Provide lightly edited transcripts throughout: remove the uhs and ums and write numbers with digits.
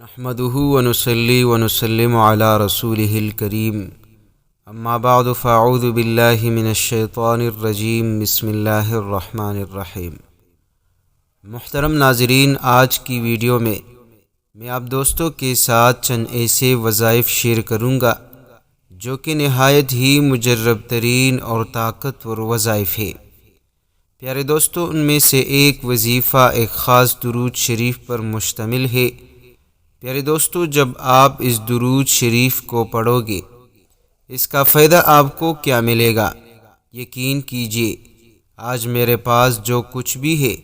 نحمده ونصلي ونسلم على رسوله الكريم اما بعد فاعوذ بالله من الشیطان الرجیم بسم اللہ الرحمن الرحیم۔ محترم ناظرین، آج کی ویڈیو میں آپ دوستوں کے ساتھ چند ایسے وظائف شیئر کروں گا جو کہ نہایت ہی مجرب ترین اور طاقتور وظائف ہے۔ پیارے دوستوں، ان میں سے ایک وظیفہ ایک خاص درود شریف پر مشتمل ہے۔ پیارے دوستو، جب آپ اس درود شریف کو پڑھو گے، اس کا فائدہ آپ کو کیا ملے گا؟ یقین کیجئے، آج میرے پاس جو کچھ بھی ہے،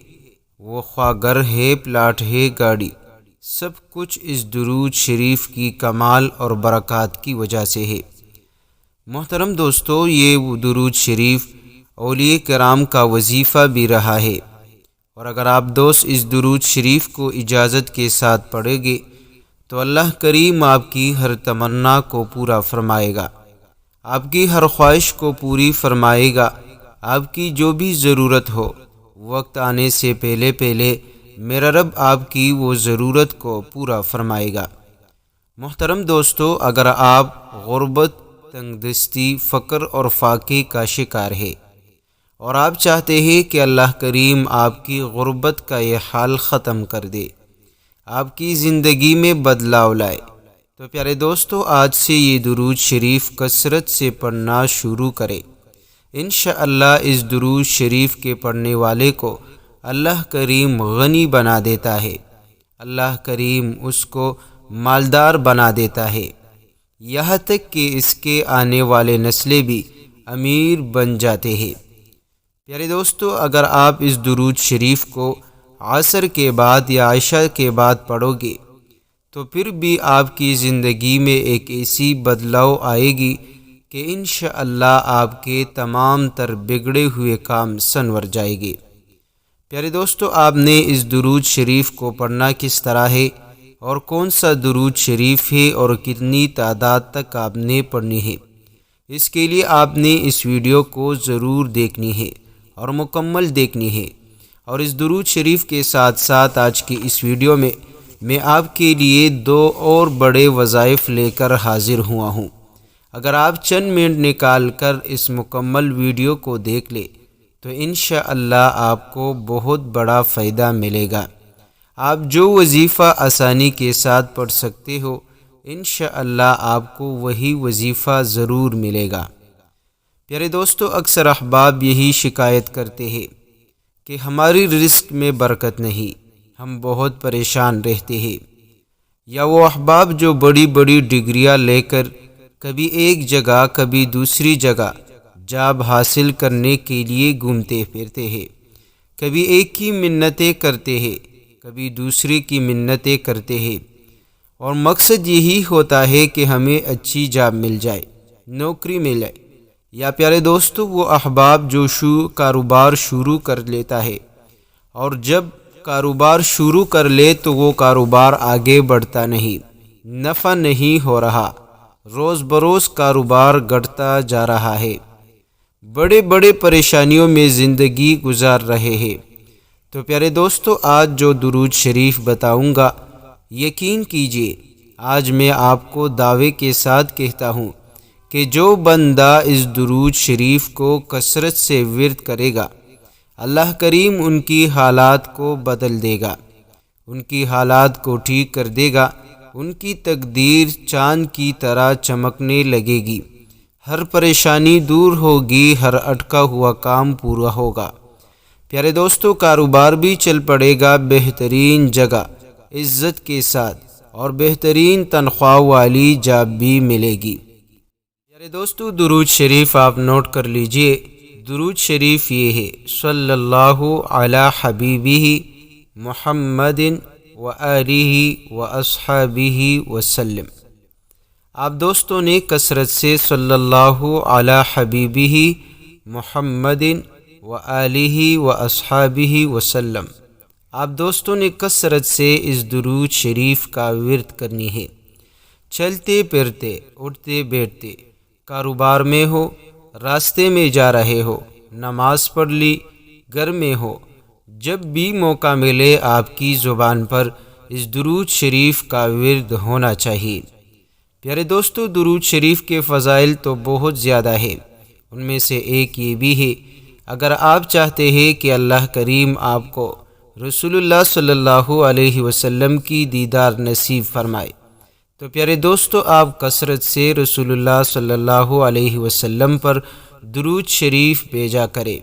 وہ خواہ گھر ہے، پلاٹ ہے، گاڑی، سب کچھ اس درود شریف کی کمال اور برکات کی وجہ سے ہے۔ محترم دوستو، یہ درود شریف اولیاء کرام کا وظیفہ بھی رہا ہے، اور اگر آپ دوست اس درود شریف کو اجازت کے ساتھ پڑھیں گے تو اللہ کریم آپ کی ہر تمنا کو پورا فرمائے گا، آپ کی ہر خواہش کو پوری فرمائے گا۔ آپ کی جو بھی ضرورت ہو، وقت آنے سے پہلے میرا رب آپ کی وہ ضرورت کو پورا فرمائے گا۔ محترم دوستو، اگر آپ غربت، تنگ دستی، فقر اور فاقے کا شکار ہے اور آپ چاہتے ہیں کہ اللہ کریم آپ کی غربت کا یہ حال ختم کر دے، آپ کی زندگی میں بدلاؤ لائے، تو پیارے دوستو، آج سے یہ درود شریف کثرت سے پڑھنا شروع کرے۔ انشاءاللہ اس درود شریف کے پڑھنے والے کو اللہ کریم غنی بنا دیتا ہے، اللہ کریم اس کو مالدار بنا دیتا ہے، یہاں تک کہ اس کے آنے والے نسلیں بھی امیر بن جاتے ہیں۔ پیارے دوستو، اگر آپ اس درود شریف کو عصر کے بعد یا عشاء کے بعد پڑھو گے تو پھر بھی آپ کی زندگی میں ایک ایسی بدلاؤ آئے گی کہ انشاءاللہ آپ کے تمام تر بگڑے ہوئے کام سنور جائے گے۔ پیارے دوستو، آپ نے اس درود شریف کو پڑھنا کس طرح ہے اور کون سا درود شریف ہے اور کتنی تعداد تک آپ نے پڑھنی ہے، اس کے لیے آپ نے اس ویڈیو کو ضرور دیکھنی ہے اور مکمل دیکھنی ہے۔ اور اس درود شریف کے ساتھ ساتھ آج کی اس ویڈیو میں آپ کے لیے دو اور بڑے وظائف لے کر حاضر ہوا ہوں۔ اگر آپ چند منٹ نکال کر اس مکمل ویڈیو کو دیکھ لیں تو انشاءاللہ آپ کو بہت بڑا فائدہ ملے گا۔ آپ جو وظیفہ آسانی کے ساتھ پڑھ سکتے ہو، انشاءاللہ آپ کو وہی وظیفہ ضرور ملے گا۔ پیارے دوستو، اکثر احباب یہی شکایت کرتے ہیں کہ ہماری رزق میں برکت نہیں، ہم بہت پریشان رہتے ہیں، یا وہ احباب جو بڑی بڑی ڈگریاں لے کر کبھی ایک جگہ کبھی دوسری جگہ جاب حاصل کرنے کے لیے گھومتے پھرتے ہیں، کبھی ایک کی منتیں کرتے ہیں، کبھی دوسری کی منتیں کرتے ہیں، اور مقصد یہی ہوتا ہے کہ ہمیں اچھی جاب مل جائے، نوکری مل جائے۔ یا پیارے دوستو، وہ احباب جو کاروبار شروع کر لیتا ہے اور جب کاروبار شروع کر لے تو وہ کاروبار آگے بڑھتا نہیں، نفع نہیں ہو رہا، روز بروز کاروبار گھٹتا جا رہا ہے، بڑے بڑے پریشانیوں میں زندگی گزار رہے ہیں۔ تو پیارے دوستو، آج جو درود شریف بتاؤں گا، یقین کیجئے آج میں آپ کو دعوے کے ساتھ کہتا ہوں کہ جو بندہ اس درود شریف کو کثرت سے ورد کرے گا، اللہ کریم ان کی حالات کو بدل دے گا، ان کی حالات کو ٹھیک کر دے گا، ان کی تقدیر چاند کی طرح چمکنے لگے گی، ہر پریشانی دور ہوگی، ہر اٹکا ہوا کام پورا ہوگا۔ پیارے دوستو، کاروبار بھی چل پڑے گا بہترین جگہ، عزت کے ساتھ، اور بہترین تنخواہ والی جاب بھی ملے گی۔ پیارے دوستو، درود شریف آپ نوٹ کر لیجئے۔ درود شریف یہ ہے: صلی اللہ علی حبیبہ محمد وآلہ واصحابہ وسلم۔ آپ دوستوں نے کثرت سے صلی اللہ علی حبیبہ محمد وآلہ واصحابہ وسلم، آپ دوستوں نے کثرت سے اس درود شریف کا ورد کرنی ہے۔ چلتے پھرتے، اٹھتے بیٹھتے، کاروبار میں ہو، راستے میں جا رہے ہو، نماز پڑھ لی، گھر میں ہو، جب بھی موقع ملے آپ کی زبان پر اس درود شریف کا ورد ہونا چاہیے۔ پیارے دوستو، درود شریف کے فضائل تو بہت زیادہ ہیں، ان میں سے ایک یہ بھی ہے، اگر آپ چاہتے ہیں کہ اللہ کریم آپ کو رسول اللہ صلی اللہ علیہ وسلم کی دیدار نصیب فرمائے تو پیارے دوستو آپ کثرت سے رسول اللہ صلی اللہ علیہ وسلم پر درود شریف بھیجا کرے۔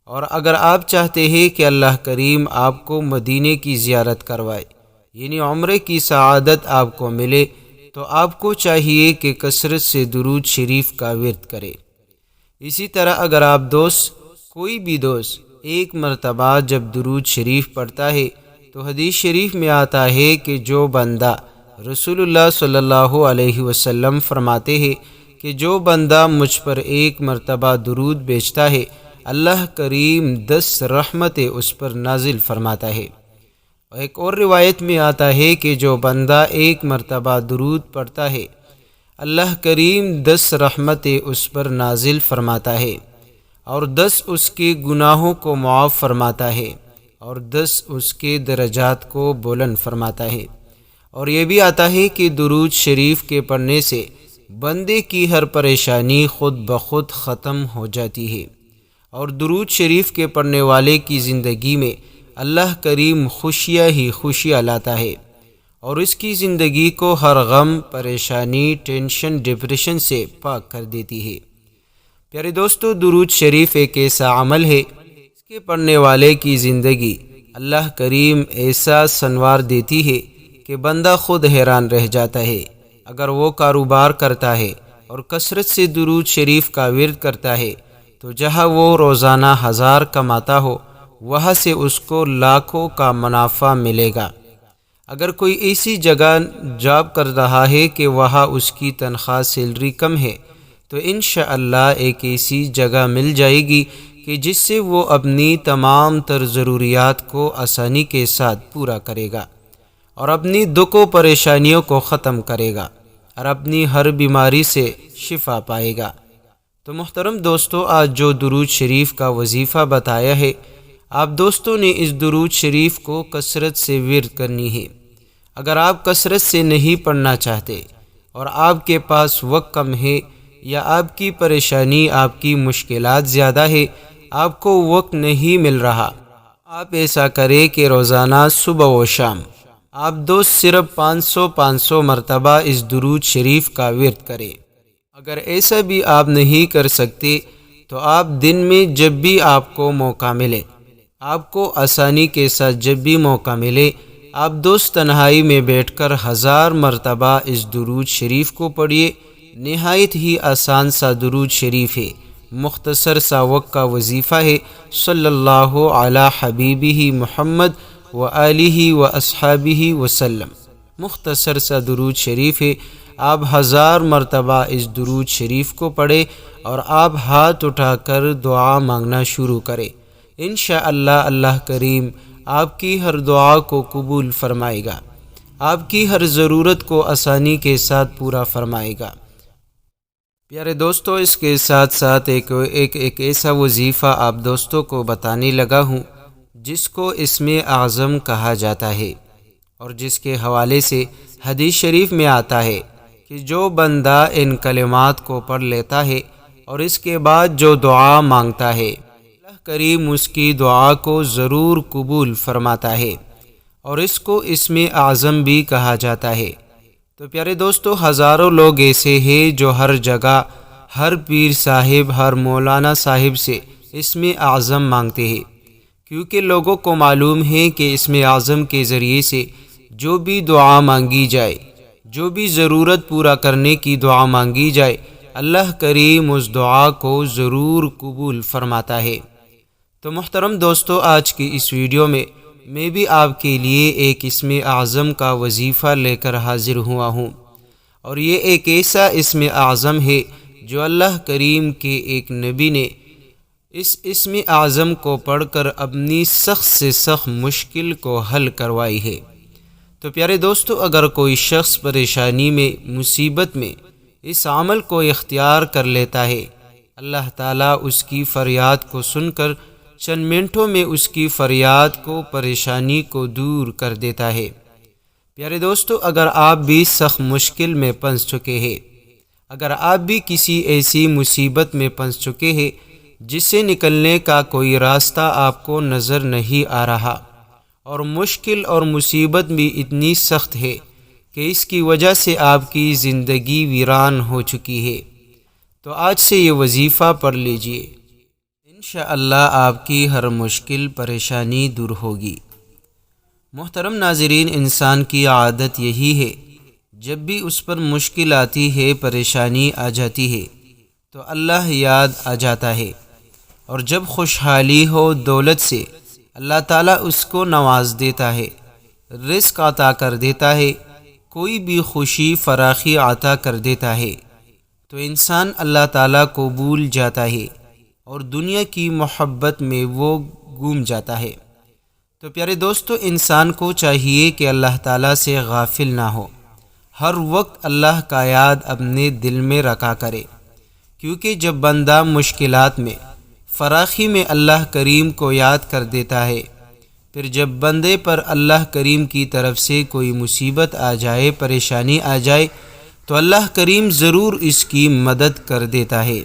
اور اگر آپ چاہتے ہیں کہ اللہ کریم آپ کو مدینے کی زیارت کروائے، یعنی عمرے کی سعادت آپ کو ملے، تو آپ کو چاہیے کہ کثرت سے درود شریف کا ورد کرے۔ اسی طرح اگر آپ کوئی بھی دوست ایک مرتبہ جب درود شریف پڑھتا ہے تو حدیث شریف میں آتا ہے کہ جو بندہ رسول اللہ صلی اللہ علیہ وسلم فرماتے ہیں کہ جو بندہ مجھ پر ایک مرتبہ درود بھیجتا ہے، اللہ کریم 10 رحمتیں اس پر نازل فرماتا ہے۔ ایک اور روایت میں آتا ہے کہ جو بندہ ایک مرتبہ درود پڑھتا ہے، اللہ کریم 10 رحمتیں اس پر نازل فرماتا ہے، اور 10 اس کے گناہوں کو معاف فرماتا ہے، اور 10 اس کے درجات کو بلند فرماتا ہے۔ اور یہ بھی آتا ہے کہ درود شریف کے پڑھنے سے بندے کی ہر پریشانی خود بخود ختم ہو جاتی ہے، اور درود شریف کے پڑھنے والے کی زندگی میں اللہ کریم خوشیاں ہی خوشیاں لاتا ہے، اور اس کی زندگی کو ہر غم، پریشانی، ٹینشن، ڈپریشن سے پاک کر دیتی ہے۔ پیارے دوستو، درود شریف ایک ایسا عمل ہے اس کے پڑھنے والے کی زندگی اللہ کریم ایسا سنوار دیتی ہے کہ بندہ خود حیران رہ جاتا ہے۔ اگر وہ کاروبار کرتا ہے اور کثرت سے درود شریف کا ورد کرتا ہے تو جہاں وہ روزانہ 1000 کماتا ہو، وہاں سے اس کو لاکھوں کا منافع ملے گا۔ اگر کوئی ایسی جگہ جاب کر رہا ہے کہ وہاں اس کی تنخواہ سیلری کم ہے تو انشاءاللہ ایک ایسی جگہ مل جائے گی کہ جس سے وہ اپنی تمام تر ضروریات کو آسانی کے ساتھ پورا کرے گا، اور اپنی دکھ و پریشانیوں کو ختم کرے گا، اور اپنی ہر بیماری سے شفا پائے گا۔ تو محترم دوستو، آج جو درود شریف کا وظیفہ بتایا ہے، آپ دوستوں نے اس درود شریف کو کثرت سے ورد کرنی ہے۔ اگر آپ کثرت سے نہیں پڑھنا چاہتے اور آپ کے پاس وقت کم ہے، یا آپ کی پریشانی، آپ کی مشکلات زیادہ ہے، آپ کو وقت نہیں مل رہا، آپ ایسا کریں کہ روزانہ صبح و شام آپ صرف 500 مرتبہ اس درود شریف کا ورد کریں۔ اگر ایسا بھی آپ نہیں کر سکتے تو آپ دن میں جب بھی آپ کو موقع ملے، آپ کو آسانی کے ساتھ جب بھی موقع ملے، آپ تنہائی میں بیٹھ کر 1000 مرتبہ اس درود شریف کو پڑھیے۔ نہایت ہی آسان سا درود شریف ہے، مختصر سا وقت کا وظیفہ ہے۔ صلی اللہ علی حبیبہ محمد وآلہ واصحابہ وسلم، مختصر سا درود شریف ہے۔ آپ 1000 مرتبہ اس درود شریف کو پڑھیں اور آپ ہاتھ اٹھا کر دعا مانگنا شروع کریں۔ انشاءاللہ اللہ کریم آپ کی ہر دعا کو قبول فرمائے گا، آپ کی ہر ضرورت کو آسانی کے ساتھ پورا فرمائے گا۔ پیارے دوستو، اس کے ساتھ ساتھ ایک ایسا وظیفہ آپ دوستوں کو بتانے لگا ہوں جس کو اسم اعظم کہا جاتا ہے، اور جس کے حوالے سے حدیث شریف میں آتا ہے کہ جو بندہ ان کلمات کو پڑھ لیتا ہے اور اس کے بعد جو دعا مانگتا ہے، اللہ کریم اس کی دعا کو ضرور قبول فرماتا ہے، اور اس کو اسم اعظم بھی کہا جاتا ہے۔ تو پیارے دوستو، ہزاروں لوگ ایسے ہیں جو ہر جگہ، ہر پیر صاحب، ہر مولانا صاحب سے اسم اعظم مانگتے ہیں، کیونکہ لوگوں کو معلوم ہے کہ اسم اعظم کے ذریعے سے جو بھی دعا مانگی جائے، جو بھی ضرورت پورا کرنے کی دعا مانگی جائے، اللہ کریم اس دعا کو ضرور قبول فرماتا ہے۔ تو محترم دوستو، آج کی اس ویڈیو میں میں بھی آپ کے لیے ایک اسم اعظم کا وظیفہ لے کر حاضر ہوا ہوں، اور یہ ایک ایسا اسم اعظم ہے جو اللہ کریم کے ایک نبی نے اس اسم اعظم کو پڑھ کر اپنی سخت سے سخت مشکل کو حل کروائی ہے۔ تو پیارے دوستو، اگر کوئی شخص پریشانی میں، مصیبت میں اس عمل کو اختیار کر لیتا ہے، اللہ تعالیٰ اس کی فریاد کو سن کر چند منٹوں میں اس کی فریاد کو، پریشانی کو دور کر دیتا ہے۔ پیارے دوستو، اگر آپ بھی سخت مشکل میں پھنس چکے ہیں، اگر آپ بھی کسی ایسی مصیبت میں پھنس چکے ہیں جس سے نکلنے کا کوئی راستہ آپ کو نظر نہیں آ رہا، اور مشکل اور مصیبت بھی اتنی سخت ہے کہ اس کی وجہ سے آپ کی زندگی ویران ہو چکی ہے، تو آج سے یہ وظیفہ پڑھ لیجئے، انشاءاللہ آپ کی ہر مشکل پریشانی دور ہوگی۔ محترم ناظرین، انسان کی عادت یہی ہے، جب بھی اس پر مشکل آتی ہے، پریشانی آ جاتی ہے، تو اللہ یاد آ جاتا ہے، اور جب خوشحالی ہو، دولت سے اللہ تعالیٰ اس کو نواز دیتا ہے، رزق عطا کر دیتا ہے، کوئی بھی خوشی فراخی عطا کر دیتا ہے، تو انسان اللہ تعالیٰ کو بھول جاتا ہے اور دنیا کی محبت میں وہ گم جاتا ہے۔ تو پیارے دوستو، انسان کو چاہیے کہ اللہ تعالیٰ سے غافل نہ ہو، ہر وقت اللہ کا یاد اپنے دل میں رکھا کرے، کیونکہ جب بندہ مشکلات میں، فراخی میں اللہ کریم کو یاد کر دیتا ہے، پھر جب بندے پر اللہ کریم کی طرف سے کوئی مصیبت آ جائے، پریشانی آ جائے، تو اللہ کریم ضرور اس کی مدد کر دیتا ہے۔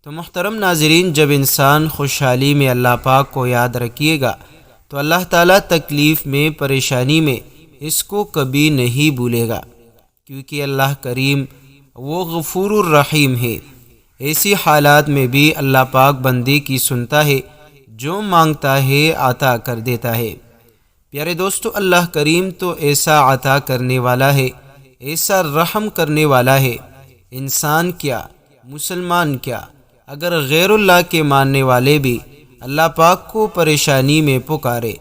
تو محترم ناظرین، جب انسان خوشحالی میں اللہ پاک کو یاد رکھیے گا تو اللہ تعالیٰ تکلیف میں، پریشانی میں اس کو کبھی نہیں بھولے گا، کیونکہ اللہ کریم وہ غفور الرحیم ہے۔ ایسی حالات میں بھی اللہ پاک بندے کی سنتا ہے، جو مانگتا ہے عطا کر دیتا ہے۔ پیارے دوستو، اللہ کریم تو ایسا عطا کرنے والا ہے، ایسا رحم کرنے والا ہے، انسان کیا، مسلمان کیا، اگر غیر اللہ کے ماننے والے بھی اللہ پاک کو پریشانی میں پکارے،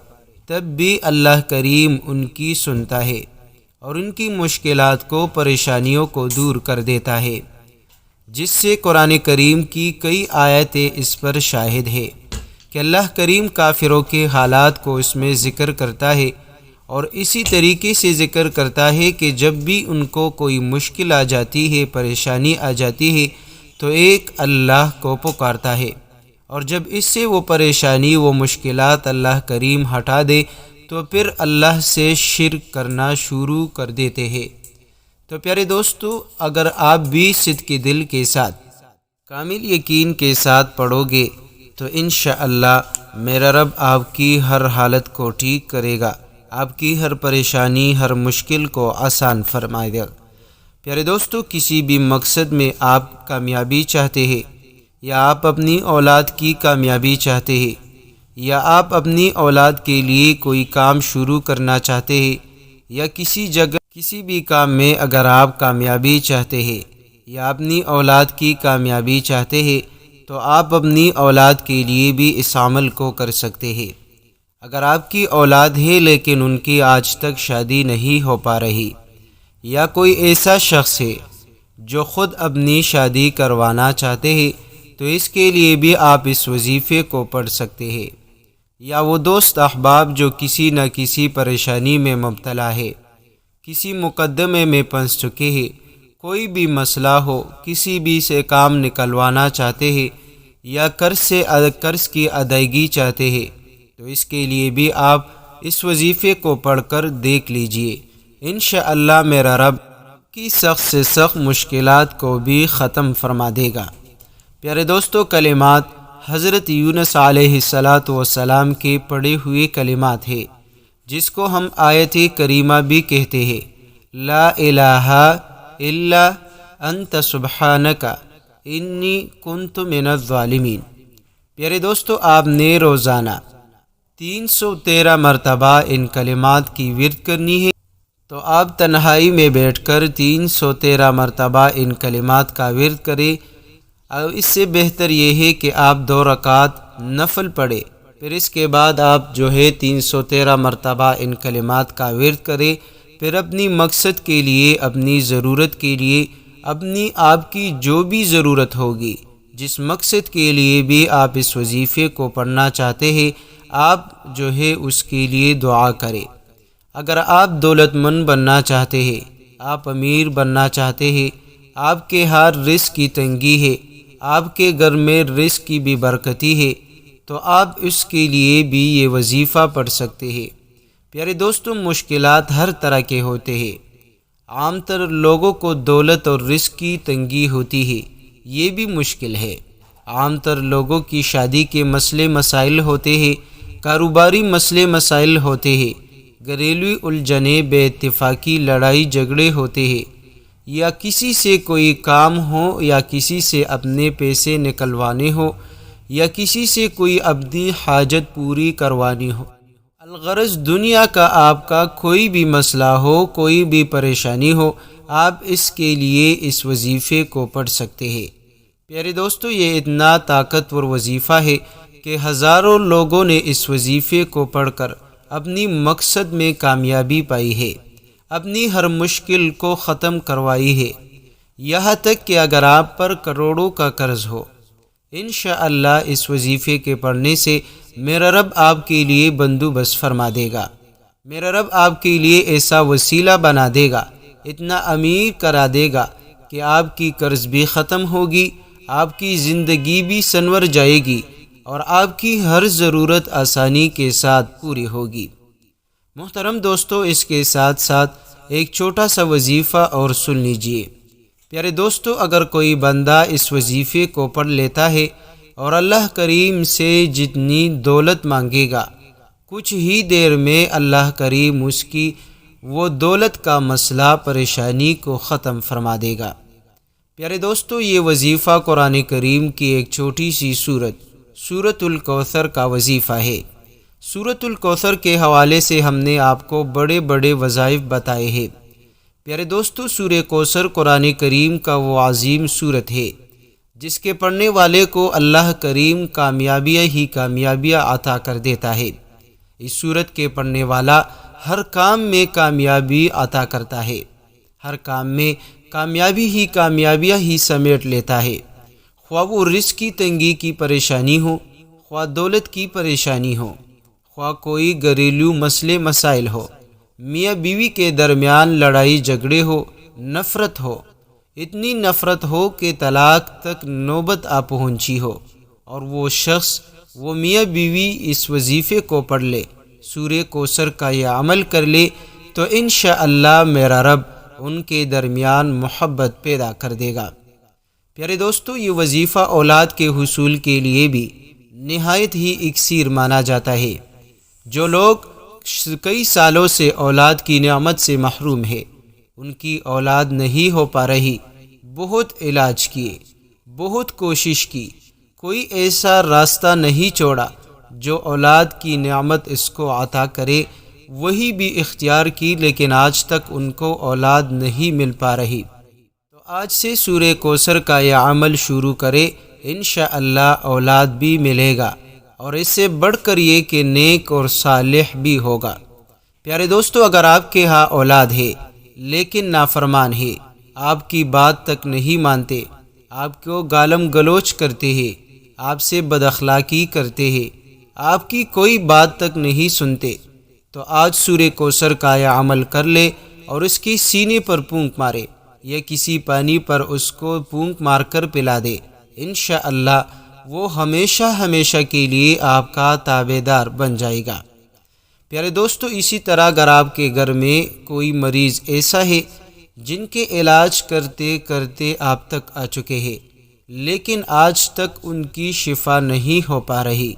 تب بھی اللہ کریم ان کی سنتا ہے اور ان کی مشکلات کو، پریشانیوں کو دور کر دیتا ہے، جس سے قرآن کریم کی کئی آیتیں اس پر شاہد ہے کہ اللہ کریم کافروں کے حالات کو اس میں ذکر کرتا ہے، اور اسی طریقے سے ذکر کرتا ہے کہ جب بھی ان کو کوئی مشکل آ جاتی ہے، پریشانی آ جاتی ہے، تو ایک اللہ کو پکارتا ہے، اور جب اس سے وہ پریشانی، وہ مشکلات اللہ کریم ہٹا دے، تو پھر اللہ سے شرک کرنا شروع کر دیتے ہیں۔ تو پیارے دوستو، اگر آپ بھی صدق دل کے ساتھ، کامل یقین کے ساتھ پڑھو گے تو انشاءاللہ میرا رب آپ کی ہر حالت کو ٹھیک کرے گا، آپ کی ہر پریشانی، ہر مشکل کو آسان فرمائے گا۔ پیارے دوستو، کسی بھی مقصد میں آپ کامیابی چاہتے ہیں، یا آپ اپنی اولاد کی کامیابی چاہتے ہیں، یا آپ اپنی اولاد کے لیے کوئی کام شروع کرنا چاہتے ہیں، یا کسی جگہ کسی بھی کام میں اگر آپ کامیابی چاہتے ہیں یا اپنی اولاد کی کامیابی چاہتے ہیں، تو آپ اپنی اولاد کے لیے بھی اس عمل کو کر سکتے ہیں۔ اگر آپ کی اولاد ہے لیکن ان کی آج تک شادی نہیں ہو پا رہی، یا کوئی ایسا شخص ہے جو خود اپنی شادی کروانا چاہتے ہیں، تو اس کے لیے بھی آپ اس وظیفے کو پڑھ سکتے ہیں۔ یا وہ دوست احباب جو کسی نہ کسی پریشانی میں مبتلا ہے، کسی مقدمے میں پھنس چکے ہیں، کوئی بھی مسئلہ ہو، کسی بھی سے کام نکلوانا چاہتے ہیں، یا قرض کی ادائیگی چاہتے ہیں، تو اس کے لیے بھی آپ اس وظیفے کو پڑھ کر دیکھ لیجئے، انشاءاللہ میرا رب کی سخت سے سخت مشکلات کو بھی ختم فرما دے گا۔ پیارے دوستو، کلمات حضرت یونس علیہ السلام کے پڑھے ہوئے کلمات ہیں، جس کو ہم آیت کریمہ بھی کہتے ہیں، لا الہ الا انت سبحانک انی کنت من الظالمین۔ پیارے دوستو، آپ نے روزانہ 313 مرتبہ ان کلمات کی ورد کرنی ہے، تو آپ تنہائی میں بیٹھ کر 313 مرتبہ ان کلمات کا ورد کریں، اور اس سے بہتر یہ ہے کہ آپ 2 رکعت نفل پڑھیں، پھر اس کے بعد آپ 313 مرتبہ ان کلمات کا ورد کریں، پھر اپنی مقصد کے لیے، اپنی ضرورت کے لیے، اپنی آپ کی جو بھی ضرورت ہوگی، جس مقصد کے لیے بھی آپ اس وظیفے کو پڑھنا چاہتے ہیں، آپ اس کے لیے دعا کریں۔ اگر آپ دولت مند بننا چاہتے ہیں، آپ امیر بننا چاہتے ہیں، آپ کے ہر رزق کی تنگی ہے، آپ کے گھر میں رزق کی بھی برکتی ہے، تو آپ اس کے لیے بھی یہ وظیفہ پڑھ سکتے ہیں۔ پیارے دوستوں، مشکلات ہر طرح کے ہوتے ہیں۔ عام تر لوگوں کو دولت اور رزق کی تنگی ہوتی ہے، یہ بھی مشکل ہے۔ عام تر لوگوں کی شادی کے مسئلے مسائل ہوتے ہیں، کاروباری مسئلے مسائل ہوتے ہیں، گھریلو الجھنیں، بے اتفاقی، لڑائی جھگڑے ہوتے ہیں، یا کسی سے کوئی کام ہو، یا کسی سے اپنے پیسے نکلوانے ہو، یا کسی سے کوئی اپنی حاجت پوری کروانی ہو۔ الغرض دنیا کا آپ کا کوئی بھی مسئلہ ہو، کوئی بھی پریشانی ہو، آپ اس کے لیے اس وظیفے کو پڑھ سکتے ہیں۔ پیارے دوستو، یہ اتنا طاقتور وظیفہ ہے کہ ہزاروں لوگوں نے اس وظیفے کو پڑھ کر اپنی مقصد میں کامیابی پائی ہے، اپنی ہر مشکل کو ختم کروائی ہے، یہاں تک کہ اگر آپ پر کروڑوں کا قرض ہو، انشاءاللہ اس وظیفے کے پڑھنے سے میرا رب آپ کے لیے بندوبست فرما دے گا۔ میرا رب آپ کے لیے ایسا وسیلہ بنا دے گا، اتنا امیر کرا دے گا کہ آپ کی قرض بھی ختم ہوگی، آپ کی زندگی بھی سنور جائے گی، اور آپ کی ہر ضرورت آسانی کے ساتھ پوری ہوگی۔ محترم دوستو، اس کے ساتھ ساتھ ایک چھوٹا سا وظیفہ اور سن لیجئے۔ پیارے دوستو، اگر کوئی بندہ اس وظیفے کو پڑھ لیتا ہے اور اللہ کریم سے جتنی دولت مانگے گا، کچھ ہی دیر میں اللہ کریم اس کی وہ دولت کا مسئلہ، پریشانی کو ختم فرما دے گا۔ پیارے دوستو، یہ وظیفہ قرآن کریم کی ایک چھوٹی سی سورۃ الکوثر کا وظیفہ ہے۔ سورۃ الکوثر کے حوالے سے ہم نے آپ کو بڑے بڑے وظائف بتائے ہیں۔ پیارے دوستو، سورہ کوثر قرآن کریم کا وہ عظیم سورت ہے جس کے پڑھنے والے کو اللہ کریم کامیابیاں ہی کامیابیاں عطا کر دیتا ہے۔ اس سورت کے پڑھنے والا ہر کام میں کامیابی عطا کرتا ہے، ہر کام میں کامیابی ہی کامیابیاں ہی سمیٹ لیتا ہے، خواہ وہ رزق کی تنگی کی پریشانی ہو، خواہ دولت کی پریشانی ہو، خواہ کوئی گھریلو مسئلے مسائل ہو، میاں بیوی کے درمیان لڑائی جھگڑے ہو، نفرت ہو، اتنی نفرت ہو کہ طلاق تک نوبت آ پہنچی ہو، اور وہ شخص، وہ میاں بیوی اس وظیفے کو پڑھ لے، سورہ کوثر کا یہ عمل کر لے، تو انشاءاللہ میرا رب ان کے درمیان محبت پیدا کر دے گا۔ پیارے دوستو، یہ وظیفہ اولاد کے حصول کے لیے بھی نہایت ہی اکسیر مانا جاتا ہے۔ جو لوگ کئی سالوں سے اولاد کی نعمت سے محروم ہے، ان کی اولاد نہیں ہو پا رہی، بہت علاج کیے، بہت کوشش کی، کوئی ایسا راستہ نہیں چھوڑا جو اولاد کی نعمت اس کو عطا کرے، وہی بھی اختیار کی، لیکن آج تک ان کو اولاد نہیں مل پا رہی۔ تو آج سے سورہ کوثر کا یہ عمل شروع کرے، انشاءاللہ اولاد بھی ملے گا، اور اس سے بڑھ کر یہ کہ نیک اور صالح بھی ہوگا۔ پیارے دوستو، اگر آپ کے ہاں اولاد ہے لیکن نافرمان ہے، آپ کی بات تک نہیں مانتے، آپ کو گالم گلوچ کرتے ہیں، آپ سے بد اخلاقی کرتے ہیں، آپ کی کوئی بات تک نہیں سنتے، تو آج سورہ کوثر کا یہ عمل کر لے اور اس کی سینے پر پونک مارے، یا کسی پانی پر اس کو پونک مار کر پلا دے، انشاءاللہ وہ ہمیشہ ہمیشہ کے لیے آپ کا تابعدار بن جائے گا۔ پیارے دوستو، اسی طرح اگر آپ کے گھر میں کوئی مریض ایسا ہے جن کے علاج کرتے کرتے آپ تک آ چکے ہیں لیکن آج تک ان کی شفا نہیں ہو پا رہی،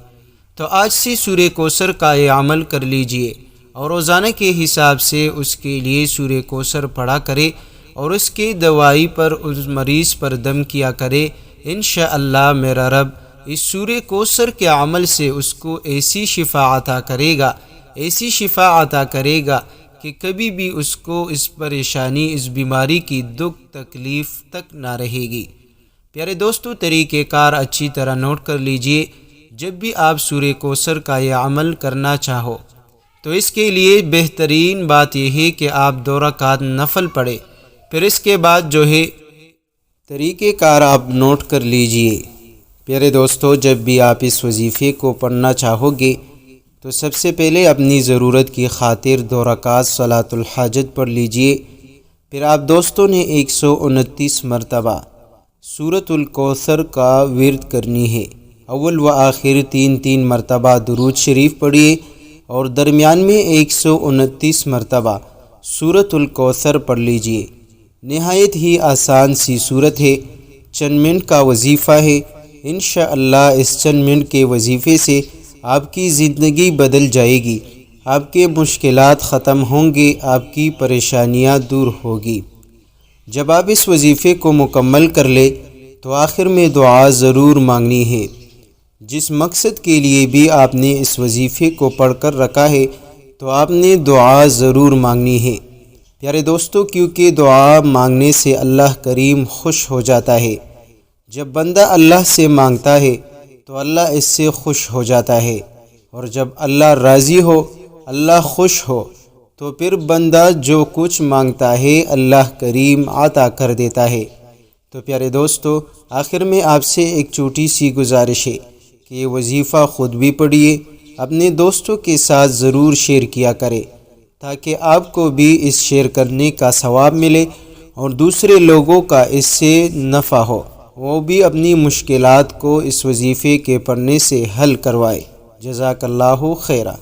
تو آج سے سورہ کوثر کا یہ عمل کر لیجئے، اور روزانہ کے حساب سے اس کے لیے سورہ کوثر پڑھا کرے، اور اس کے دوائی پر اس مریض پر دم کیا کرے۔ انشاءاللہ میرا رب اس سورہ کوثر کے عمل سے اس کو ایسی شفا عطا کرے گا، ایسی شفا عطا کرے گا کہ کبھی بھی اس کو اس پریشانی، اس بیماری کی دکھ تکلیف تک نہ رہے گی۔ پیارے دوستو، طریقہ کار اچھی طرح نوٹ کر لیجئے۔ جب بھی آپ سورہ کوثر کا یہ عمل کرنا چاہو تو اس کے لیے بہترین بات یہ ہے کہ آپ 2 رکعت نفل پڑھیں، پھر اس کے بعد جو ہے طریقہ کار آپ نوٹ کر لیجئے۔ پیارے دوستو، جب بھی آپ اس وظیفے کو پڑھنا چاہو گے تو سب سے پہلے اپنی ضرورت کی خاطر 2 رکعت صلاۃ الحاجت پڑھ لیجئے، پھر آپ دوستوں نے 129 مرتبہ سورۃ الکوثر کا ورد کرنی ہے۔ اول و آخر 3 مرتبہ درود شریف پڑھیے، اور درمیان میں 129 مرتبہ سورۃ الکوثر پڑھ لیجئے۔ نہایت ہی آسان سی صورت ہے، چند منٹ کا وظیفہ ہے۔ انشاءاللہ اس چند منٹ کے وظیفے سے آپ کی زندگی بدل جائے گی، آپ کے مشکلات ختم ہوں گے، آپ کی پریشانیاں دور ہوگی۔ جب آپ اس وظیفے کو مکمل کر لیں تو آخر میں دعا ضرور مانگنی ہے۔ جس مقصد کے لیے بھی آپ نے اس وظیفے کو پڑھ کر رکھا ہے تو آپ نے دعا ضرور مانگنی ہے۔ پیارے دوستو، کیونکہ دعا مانگنے سے اللہ کریم خوش ہو جاتا ہے۔ جب بندہ اللہ سے مانگتا ہے تو اللہ اس سے خوش ہو جاتا ہے، اور جب اللہ راضی ہو، اللہ خوش ہو، تو پھر بندہ جو کچھ مانگتا ہے اللہ کریم عطا کر دیتا ہے۔ تو پیارے دوستو، آخر میں آپ سے ایک چھوٹی سی گزارش ہے کہ یہ وظیفہ خود بھی پڑھیے، اپنے دوستوں کے ساتھ ضرور شیئر کیا کرے تاکہ آپ کو بھی اس شیئر کرنے کا ثواب ملے اور دوسرے لوگوں کا اس سے نفع ہو، وہ بھی اپنی مشکلات کو اس وظیفے کے پڑھنے سے حل کروائے۔ جزاک اللہ خیرہ۔